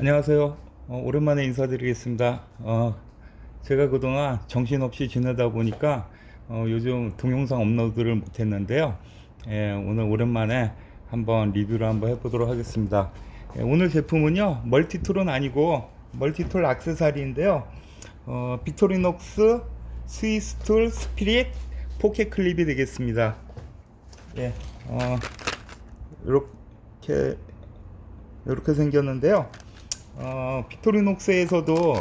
안녕하세요. 오랜만에 인사드리겠습니다. 제가 그동안 정신없이 지내다 보니까 요즘 동영상 업로드를 못했는데요. 오늘 오랜만에 한번 리뷰를 한번 해보도록 하겠습니다. 오늘 제품은요, 멀티툴은 아니고 멀티툴 액세서리인데요. 빅토리녹스 스위스툴 스피릿 포켓 클립이 되겠습니다. 예, 어, 이렇게 이렇게 생겼는데요. 빅토리녹스에서도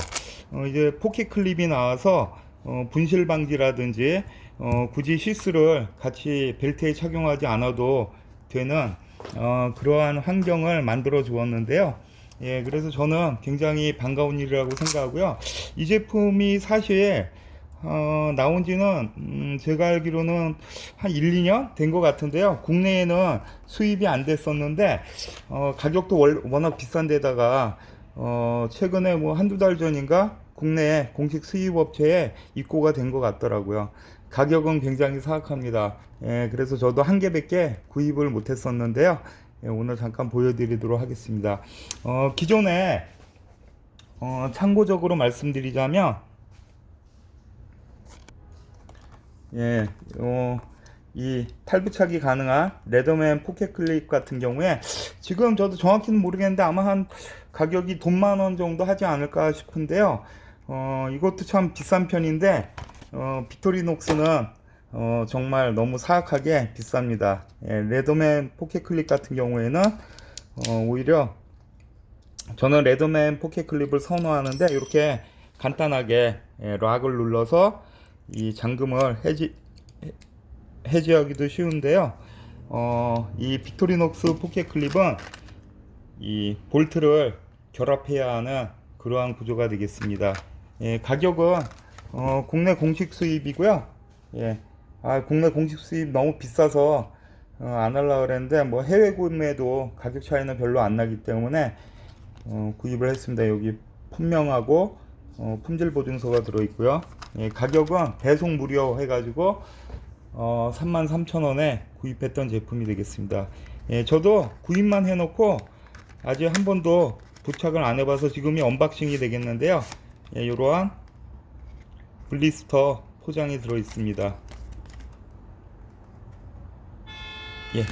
이제 포켓 클립이 나와서 분실 방지라든지 굳이 시스를 같이 벨트에 착용하지 않아도 되는 그러한 환경을 만들어 주었는데요. 예, 그래서 저는 굉장히 반가운 일이라고 생각하고요. 이 제품이 사실 나온 지는 제가 알기로는 한 1, 2년 된 것 같은데요. 국내에는 수입이 안 됐었는데 가격도 워낙 비싼 데다가 최근에 뭐 한두 달 전인가 국내 공식 수입 업체에 입고가 된 것 같더라고요. 가격은 굉장히 사악합니다. 예, 그래서 저도 한 개밖에 구입을 못 했었는데요. 예, 오늘 잠깐 보여드리도록 하겠습니다. 기존에 참고적으로 말씀드리자면 예, 이 탈부착이 가능한 레더맨 포켓 클립 같은 경우에 지금 저도 정확히는 모르겠는데 아마 한 가격이 돈 만 원 정도 하지 않을까 싶은데요. 이것도 참 비싼 편인데 빅토리녹스는 정말 너무 사악하게 비쌉니다. 예, 레더맨 포켓 클립 같은 경우에는 오히려 저는 레더맨 포켓 클립을 선호하는데 이렇게 간단하게 락을 눌러서 이 잠금을 해제하기도 쉬운데요. 이 빅토리녹스 포켓 클립은 이 볼트를 결합해야 하는 그러한 구조가 되겠습니다. 예, 가격은 국내 공식 수입이고요. 예, 국내 공식 수입 너무 비싸서 안 하려고 그랬는데 뭐 해외 구매도 가격 차이는 별로 안 나기 때문에 구입을 했습니다. 여기 품명하고 품질 보증서가 들어있고요. 예, 가격은 배송 무료 해가지고 33,000원에 구입했던 제품이 되겠습니다. 예, 저도 구입만 해놓고 아직 한 번도 부착을 안 해봐서 지금이 언박싱이 되겠는데요. 예, 이러한 블리스터 포장이 들어있습니다. 예,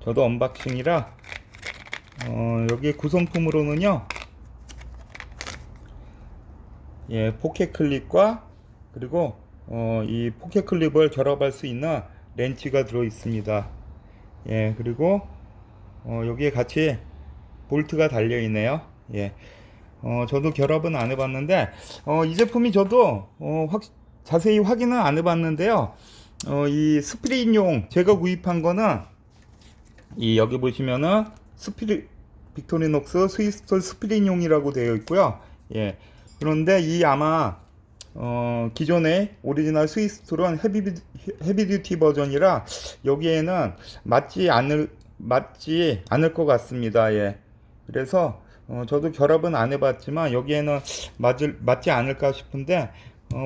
저도 언박싱이라 여기 구성품으로는요, 예, 포켓 클립과 그리고 이 포켓 클립을 결합할 수 있는 렌치가 들어 있습니다. 예, 그리고 여기에 같이 볼트가 달려 있네요. 예, 저도 결합은 안 해봤는데 이 제품이 저도 자세히 확인은 안 해봤는데요. 이 스프링용 제가 구입한 거는 이 여기 보시면은 빅토리녹스 스위스톨 스프링용이라고 되어 있고요. 예, 그런데 이 아마 기존의 오리지널 스위스툴은 헤비듀티 버전이라 여기에는 맞지 않을 것 같습니다. 예. 그래서 저도 결합은 안 해봤지만 여기에는 맞지 않을까 싶은데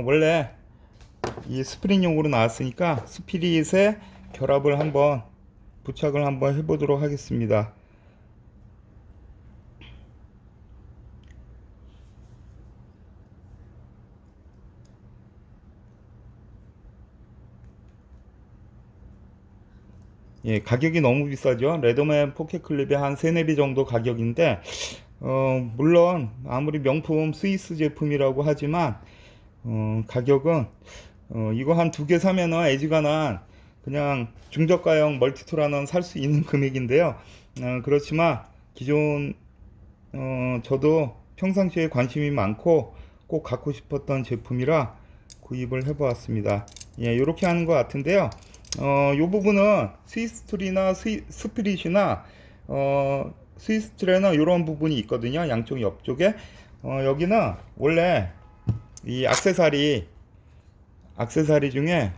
원래 이 스프링용으로 나왔으니까 스피릿에 결합을 한번 부착을 한번 해보도록 하겠습니다. 예, 가격이 너무 비싸죠. 레더맨 포켓 클립이 한 3, 4배 정도 가격인데, 물론, 아무리 명품 스위스 제품이라고 하지만, 가격은, 이거 한 2개 사면은 애지간한 그냥 중저가형 멀티툴 하나 살 수 있는 금액인데요. 그렇지만, 기존, 저도 평상시에 관심이 많고 꼭 갖고 싶었던 제품이라 구입을 해보았습니다. 예, 이렇게 하는 것 같은데요. 요 부분은 스위스툴이나 스피릿이나 스위스툴에는 이런 부분이 있거든요. 양쪽 옆쪽에 여기는 원래 이 액세서리 중에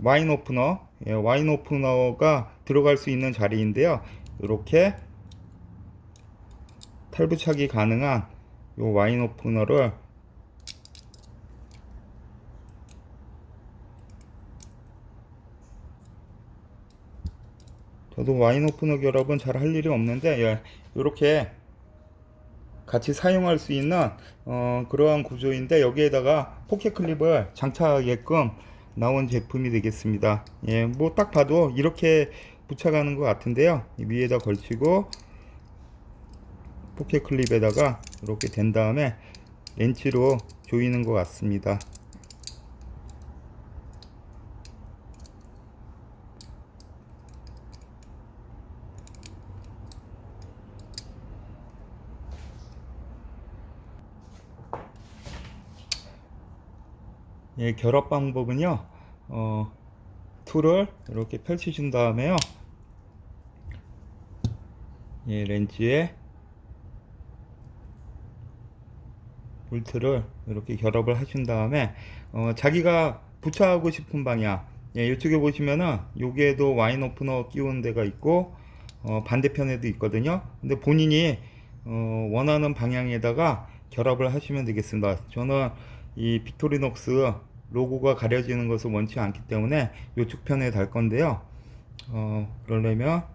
와인 오프너, 예, 와인 오프너가 들어갈 수 있는 자리인데요. 이렇게 탈부착이 가능한 요 와인 오프너를 저도 와인 오프너 결합은 잘 할 일이 없는데, 예, 이렇게 같이 사용할 수 있는 그러한 구조인데, 여기에다가 포켓 클립을 장착하게끔 나온 제품이 되겠습니다. 예, 뭐 딱 봐도 이렇게 부착하는 것 같은데요. 위에다 걸치고 포켓 클립에다가 이렇게 된 다음에 렌치로 조이는 것 같습니다. 예, 결합 방법은요, 툴을 이렇게 펼치신 다음에요, 예, 렌치에 볼트를 이렇게 결합을 하신 다음에 자기가 부착하고 싶은 방향, 예, 이쪽에 보시면은 여기에도 와인 오프너 끼우는 데가 있고 반대편에도 있거든요. 근데 본인이 원하는 방향에다가 결합을 하시면 되겠습니다. 저는 이 빅토리녹스 로고가 가려지는 것을 원치 않기 때문에 이쪽 편에 달 건데요. 그러려면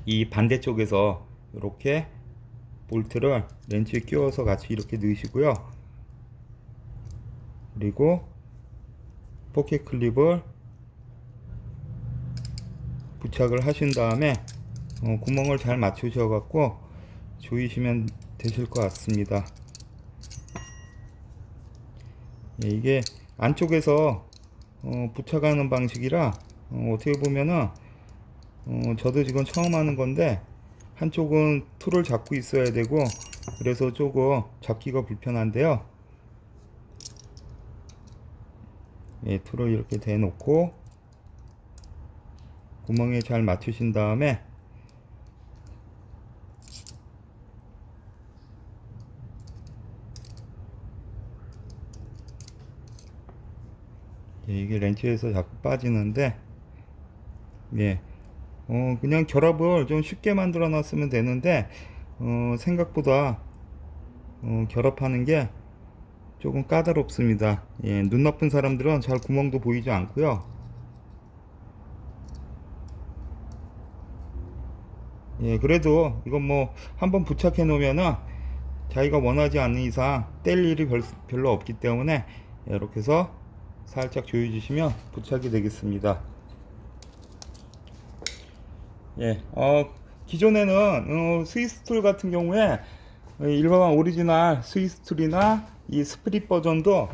이 반대쪽에서 이렇게 볼트를 렌치에 끼워서 같이 이렇게 넣으시고요. 그리고 포켓 클립을 부착을 하신 다음에 구멍을 잘 맞추셔 갖고 조이시면 되실 것 같습니다. 예, 이게 안쪽에서 부착하는 방식이라 어떻게 보면은 저도 지금 처음 하는 건데 한쪽은 툴을 잡고 있어야 되고 그래서 조금 잡기가 불편한데요. 예, 툴을 이렇게 대놓고 구멍에 잘 맞추신 다음에 예, 이게 렌치에서 자꾸 빠지는데, 예, 그냥 결합을 좀 쉽게 만들어 놨으면 되는데 생각보다 결합하는 게 조금 까다롭습니다. 예, 눈 나쁜 사람들은 잘 구멍도 보이지 않고요. 예, 그래도 이건 뭐 한번 부착해 놓으면은 자기가 원하지 않는 이상 뗄 일이 별로 없기 때문에 이렇게 해서 살짝 조여 주시면 부착이 되겠습니다. 예, 기존에는 스위스툴 같은 경우에 일반 오리지널 스위스툴이나 이 스프릿 버전도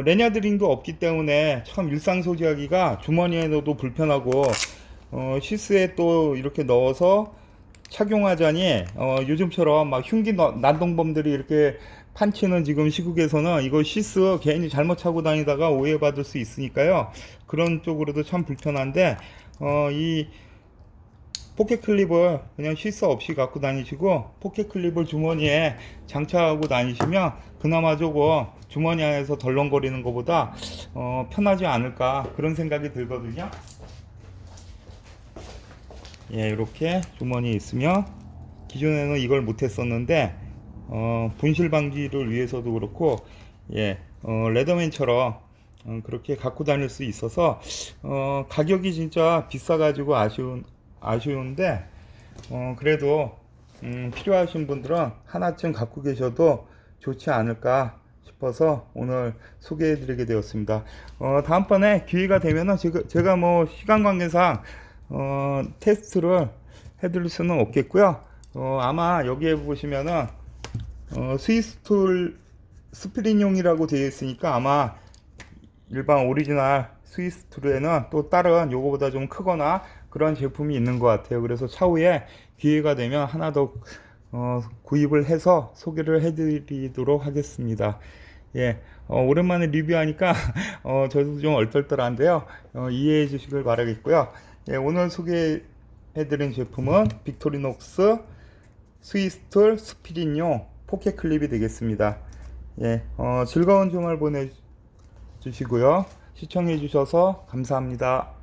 레냐드링도 없기 때문에 참 일상 소지하기가 주머니에 넣어도 불편하고 시스에 또 이렇게 넣어서 착용하자니 요즘처럼 막 흉기 난동범들이 이렇게 판치는 지금 시국에서는 이거 시스 괜히 잘못 차고 다니다가 오해받을 수 있으니까요. 그런 쪽으로도 참 불편한데 이 포켓 클립을 그냥 시스 없이 갖고 다니시고 포켓 클립을 주머니에 장착하고 다니시면 그나마 조금 주머니 안에서 덜렁거리는 것보다 편하지 않을까 그런 생각이 들거든요. 예, 이렇게 주머니에 있으면 기존에는 이걸 못했었는데 분실 방지를 위해서도 그렇고 예, 레더맨처럼 그렇게 갖고 다닐 수 있어서 가격이 진짜 비싸가지고 아쉬운데 그래도 필요하신 분들은 하나쯤 갖고 계셔도 좋지 않을까 싶어서 오늘 소개해 드리게 되었습니다. 다음번에 기회가 되면은 제가 뭐 시간 관계상 테스트를 해드릴 수는 없겠고요. 아마 여기에 보시면은 스위스툴 스프링용이라고 되어 있으니까 아마 일반 오리지널 스위스툴에는 또 다른 요거보다 좀 크거나 그런 제품이 있는 것 같아요. 그래서 차후에 기회가 되면 하나 더 구입을 해서 소개를 해드리도록 하겠습니다. 예, 오랜만에 리뷰하니까 저도 좀 얼떨떨한데요. 이해해 주시길 바라겠고요. 예, 오늘 소개해드린 제품은 빅토리녹스 스위스툴 스피릿용 포켓 클립이 되겠습니다. 예, 즐거운 주말 보내주시고요. 시청해 주셔서 감사합니다.